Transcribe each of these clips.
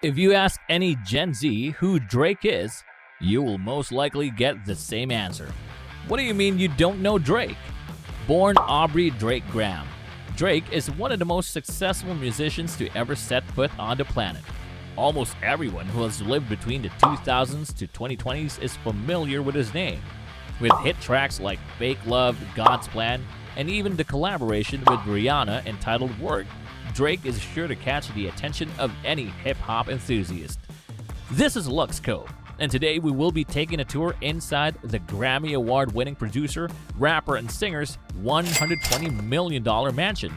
If you ask any Gen Z who Drake is, you will most likely get the same answer. What do you mean you don't know Drake? Born Aubrey Drake Graham, Drake is one of the most successful musicians to ever set foot on the planet. Almost everyone who has lived between the 2000s to 2020s is familiar with his name. With hit tracks like Fake Love, God's Plan, and even the collaboration with Rihanna entitled Work, Drake is sure to catch the attention of any hip-hop enthusiast. This is Luxcove, and today we will be taking a tour inside the Grammy Award-winning producer, rapper, and singer's $120 million mansion.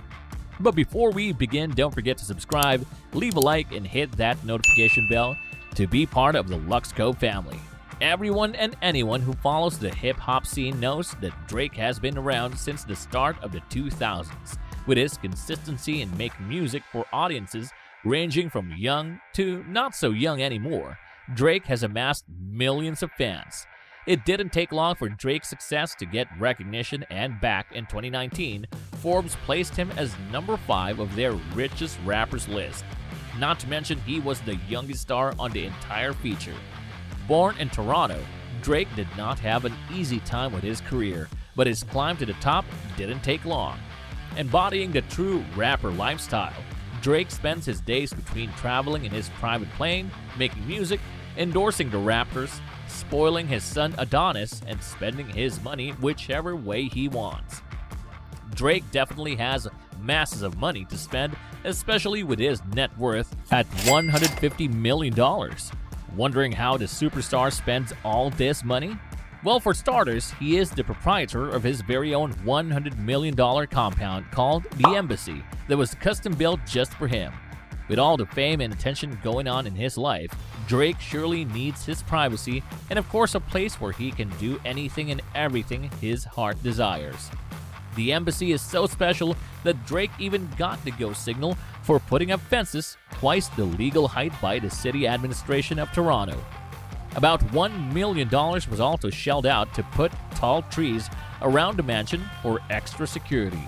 But before we begin, don't forget to subscribe, leave a like, and hit that notification bell to be part of the Luxcove family. Everyone and anyone who follows the hip-hop scene knows that Drake has been around since the start of the 2000s. With his consistency in making music for audiences ranging from young to not so young anymore, Drake has amassed millions of fans. It didn't take long for Drake's success to get recognition, and back in 2019, Forbes placed him as number 5 of their richest rappers list. Not to mention, he was the youngest star on the entire feature. Born in Toronto, Drake did not have an easy time with his career, but his climb to the top didn't take long. Embodying the true rapper lifestyle, Drake spends his days between traveling in his private plane, making music, endorsing the Raptors, spoiling his son Adonis, and spending his money whichever way he wants. Drake definitely has masses of money to spend, especially with his net worth at $150 million. Wondering how the superstar spends all this money? Well, for starters, he is the proprietor of his very own $100 million compound called The Embassy that was custom built just for him. With all the fame and attention going on in his life, Drake surely needs his privacy and of course a place where he can do anything and everything his heart desires. The Embassy is so special that Drake even got the go signal for putting up fences twice the legal height by the city administration of Toronto. About $1 million was also shelled out to put tall trees around the mansion for extra security.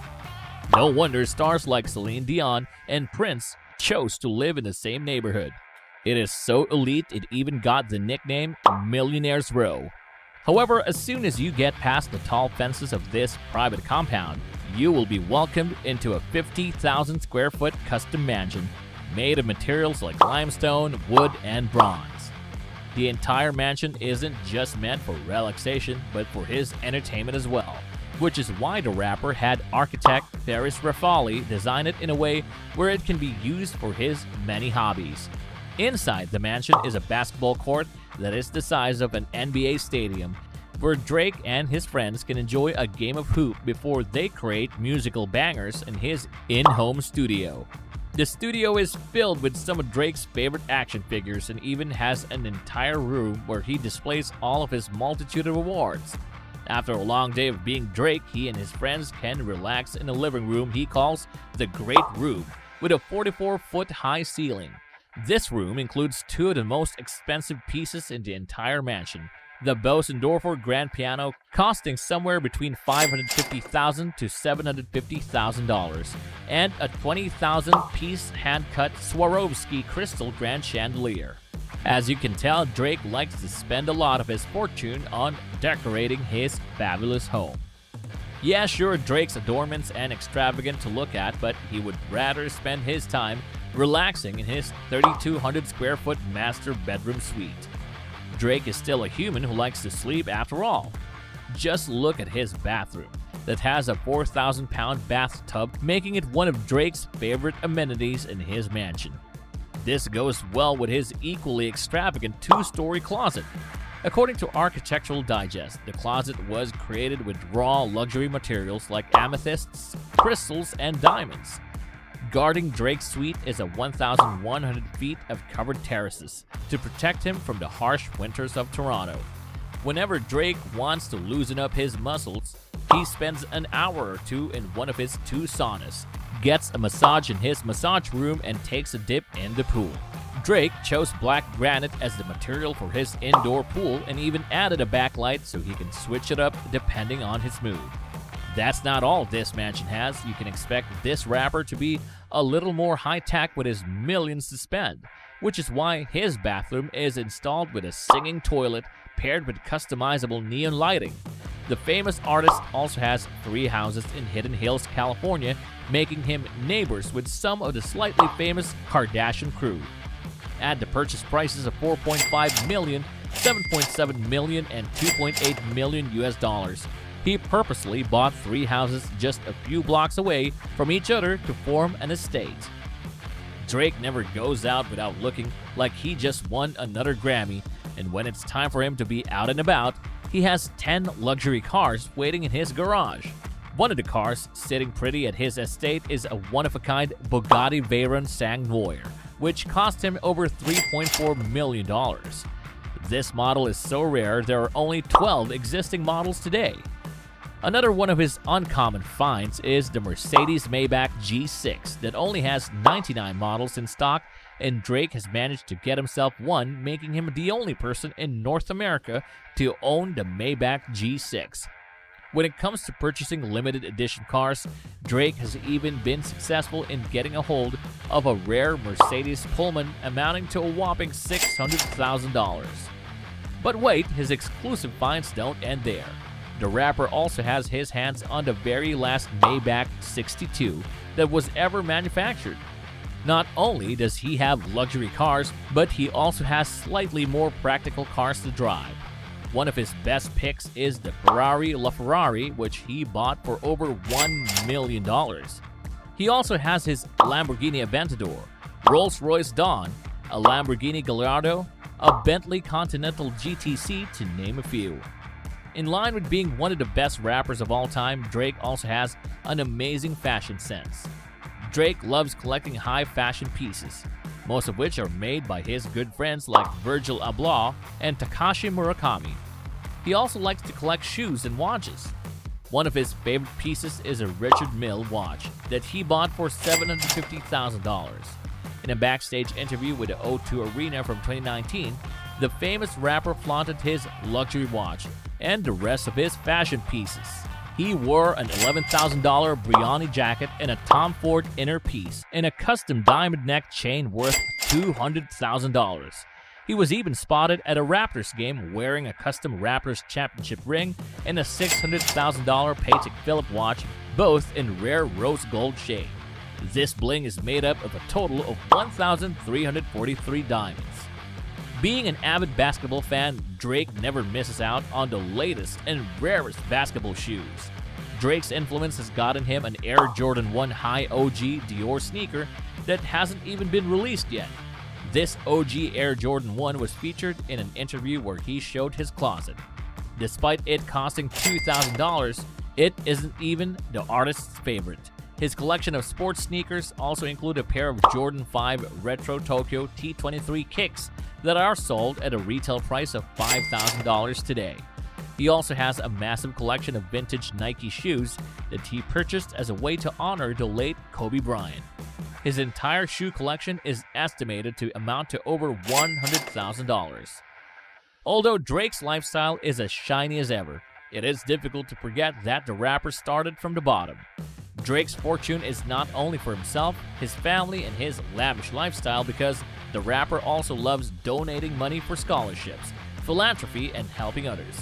No wonder stars like Celine Dion and Prince chose to live in the same neighborhood. It is so elite it even got the nickname Millionaire's Row. However, as soon as you get past the tall fences of this private compound, you will be welcomed into a 50,000 square foot custom mansion made of materials like limestone, wood, and bronze. The entire mansion isn't just meant for relaxation, but for his entertainment as well, which is why the rapper had architect Ferris Rafali design it in a way where it can be used for his many hobbies. Inside the mansion is a basketball court that is the size of an NBA stadium, where Drake and his friends can enjoy a game of hoop before they create musical bangers in his in-home studio. The studio is filled with some of Drake's favorite action figures and even has an entire room where he displays all of his multitude of awards. After a long day of being Drake, he and his friends can relax in a living room he calls the Great Room, with a 44-foot high ceiling. This room includes 2 of the most expensive pieces in the entire mansion: the Bosendorfer grand piano, costing somewhere between $550,000 to $750,000, and a 20,000-piece hand-cut Swarovski crystal grand chandelier. As you can tell, Drake likes to spend a lot of his fortune on decorating his fabulous home. Yeah, sure, Drake's adornments and extravagant to look at, but he would rather spend his time relaxing in his 3,200 square foot master bedroom suite. Drake is still a human who likes to sleep after all. Just look at his bathroom that has a 4,000-pound bathtub, making it one of Drake's favorite amenities in his mansion. This goes well with his equally extravagant 2-story closet. According to Architectural Digest, the closet was created with raw luxury materials like amethysts, crystals, and diamonds. Guarding Drake's suite is a 1,100 feet of covered terraces to protect him from the harsh winters of Toronto. Whenever Drake wants to loosen up his muscles, he spends an hour or 2 in one of his 2 saunas, gets a massage in his massage room, and takes a dip in the pool. Drake chose black granite as the material for his indoor pool and even added a backlight so he can switch it up depending on his mood. That's not all this mansion has. You can expect this rapper to be a little more high-tech with his millions to spend. which is why his bathroom is installed with a singing toilet paired with customizable neon lighting. The famous artist also has 3 houses in Hidden Hills, California, making him neighbors with some of the slightly famous Kardashian crew. Add the purchase prices of $4.5 million, $7.7 million, and $2.8 million US. He purposely bought 3 houses just a few blocks away from each other to form an estate. Drake never goes out without looking like he just won another Grammy, and when it's time for him to be out and about, he has 10 luxury cars waiting in his garage. One of the cars sitting pretty at his estate is a one-of-a-kind Bugatti VEYRON sang NOIR, which cost him over $3.4 million. This model is so rare there are only 12 existing models today. Another one of his uncommon finds is the Mercedes Maybach G6 that only has 99 models in stock, and Drake has managed to get himself one, making him the only person in North America to own the Maybach G6. When it comes to purchasing limited edition cars, Drake has even been successful in getting a hold of a rare Mercedes Pullman amounting to a whopping $600,000. But wait, his exclusive finds don't end there. The rapper also has his hands on the very last Maybach 62 that was ever manufactured. Not only does he have luxury cars, but he also has slightly more practical cars to drive. One of his best picks is the Ferrari LaFerrari, which he bought for over $1 million. He also has his Lamborghini Aventador, Rolls-Royce Dawn, a Lamborghini Gallardo, a Bentley Continental GTC, to name a few. In line with being one of the best rappers of all time, Drake also has an amazing fashion sense. Drake loves collecting high fashion pieces, most of which are made by his good friends like VIRGIL ABLOH and TAKASHI Murakami. He also likes to collect shoes and watches. One of his favorite pieces is a Richard Mille watch that he bought for $750,000. In a backstage interview with the O2 Arena from 2019, the famous rapper flaunted his luxury watch and the rest of his fashion pieces. He wore an $11,000 Brioni jacket and a Tom Ford inner piece and a custom diamond neck chain worth $200,000. He was even spotted at a Raptors game wearing a custom Raptors championship ring and a $600,000 Patek Philippe watch, both in rare rose gold shade. This bling is made up of a total of 1,343 diamonds. Being an avid basketball fan, Drake never misses out on the latest and rarest basketball shoes. Drake's influence has gotten him an Air Jordan 1 High OG DIOR sneaker that hasn't even been released yet. This OG Air Jordan 1 was featured in an interview where he showed his closet. Despite it costing $2,000, it isn't even the artist's favorite. His collection of sports sneakers also include a pair of Jordan 5 Retro Tokyo T23 kicks that are sold at a retail price of $5,000 today. He also has a massive collection of vintage Nike shoes that he purchased as a way to honor the late Kobe Bryant. His entire shoe collection is estimated to amount to over $100,000. Although Drake's lifestyle is as shiny as ever, it is difficult to forget that the rapper started from the bottom. Drake's fortune is not only for himself, his family, and his lavish lifestyle, because the rapper also loves donating money for scholarships, philanthropy, and helping others.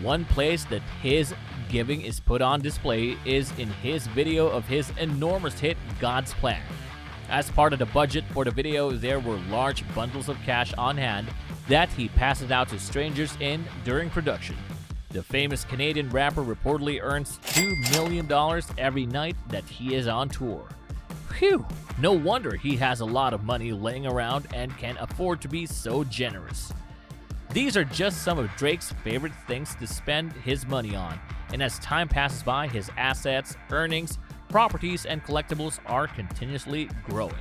One place that his giving is put on display is in his video of his enormous hit, God's Plan. As part of the budget for the video, there were large bundles of cash on hand that he passes out to strangers during production. The famous Canadian rapper reportedly earns $2 million every night that he is on tour. Phew, no wonder he has a lot of money laying around and can afford to be so generous. These are just some of Drake's favorite things to spend his money on, and as time passes by, his assets, earnings, properties, and collectibles are continuously growing.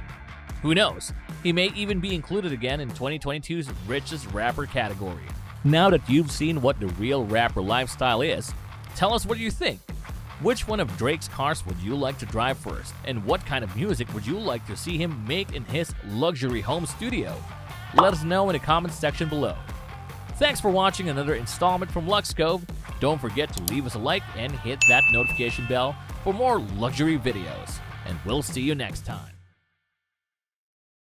Who knows, he may even be included again in 2022's richest rapper category. Now that you've seen what the real rapper lifestyle is, tell us what you think. Which one of Drake's cars would you like to drive first? And what kind of music would you like to see him make in his luxury home studio? Let us know in the comments section below. Thanks for watching another installment from Luxcove. Don't forget to leave us a like and hit that notification bell for more luxury videos. And we'll see you next time.